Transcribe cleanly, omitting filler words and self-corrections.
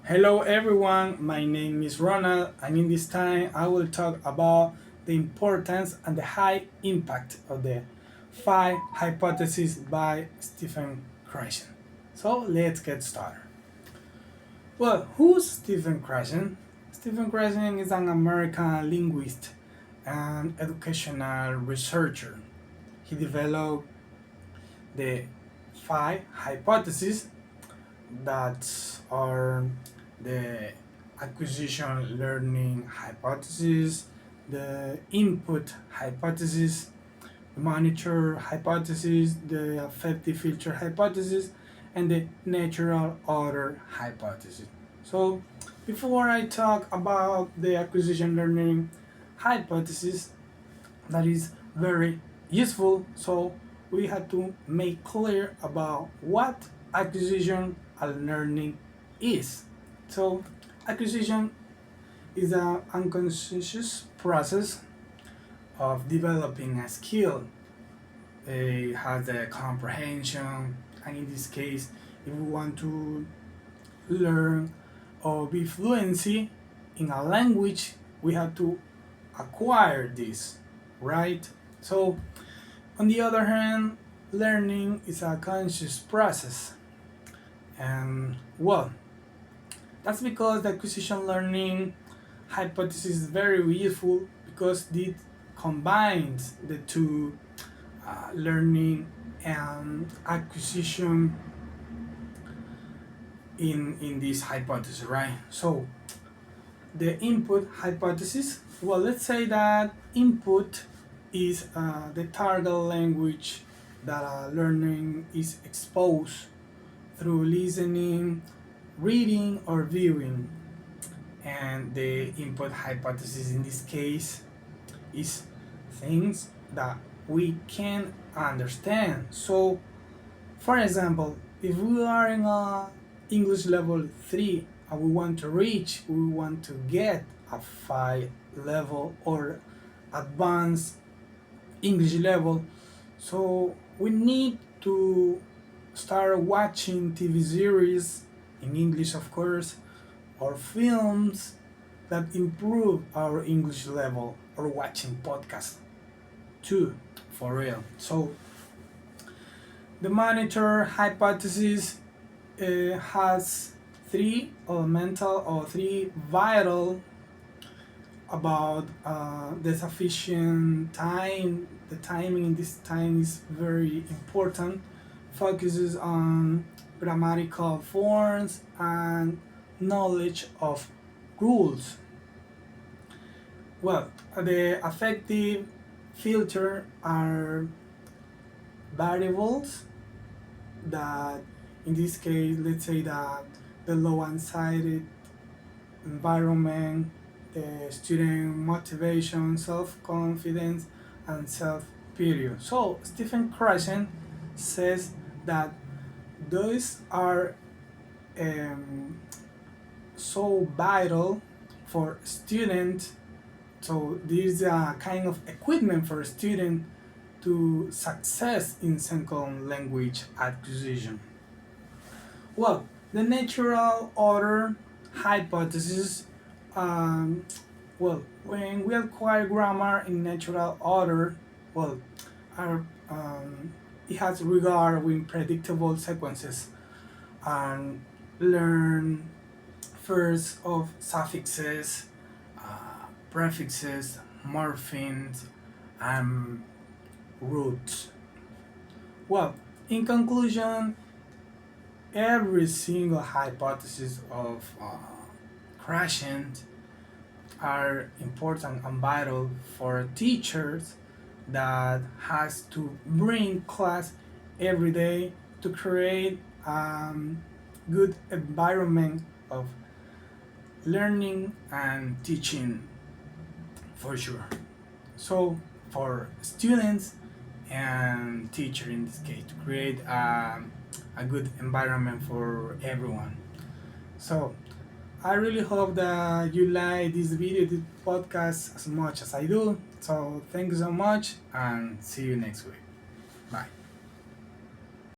Hello everyone, my name is Ronald, and in this time I will talk about the importance and the high impact of the five hypotheses by Stephen Krashen. So let's get started. Well, who's Stephen Krashen? Stephen Krashen is an American linguist and educational researcher. He developed the five hypotheses that are the acquisition learning hypothesis, the input hypothesis, the monitor hypothesis, the affective filter hypothesis, and the natural order hypothesis. So, before I talk about the acquisition learning hypothesis, that is very useful, so we have to make clear about what acquisition and learning is. So acquisition is an unconscious process of developing a skill. It has a comprehension, and in this case, if we want to learn or be fluency in a language, we have to acquire this, right? So, on the other hand, learning is a conscious process, and well, that's because the acquisition learning hypothesis is very useful because it combines the two learning and acquisition in this hypothesis, right? So the input hypothesis, well, let's say that input is the target language that learning is exposed through listening, reading, or viewing. And the input hypothesis in this case is things that we can understand. So, for example, if we are in a English level 3 and we want to get a 5 level or advanced English level, so we need to start watching TV series in English, of course, or films that improve our English level, or watching podcasts too, for real. So the monitor hypothesis has three elemental or three vital about the sufficient time. The timing in this time is very important. Focuses on grammatical forms and knowledge of rules. Well, the affective filter are variables that, in this case, let's say that the low anxiety environment, the student motivation, self-confidence, and self-pity. So Stephen Krashen says that those are so vital for students. So this is a kind of equipment for a student to success in second language acquisition. Well, the natural order hypothesis. Um, well, when we acquire grammar in natural order, well, our, it has regard with predictable sequences and learn first of suffixes, prefixes, morphemes, and roots. Well, in conclusion, every single hypothesis of Krashen are important and vital for teachers that has to bring class every day to create good environment of learning and teaching, for sure. So for students and teacher in this case, to create a good environment for everyone. So I really hope that you like this video, this podcast as much as I do. So thank you so much, and see you next week. Bye.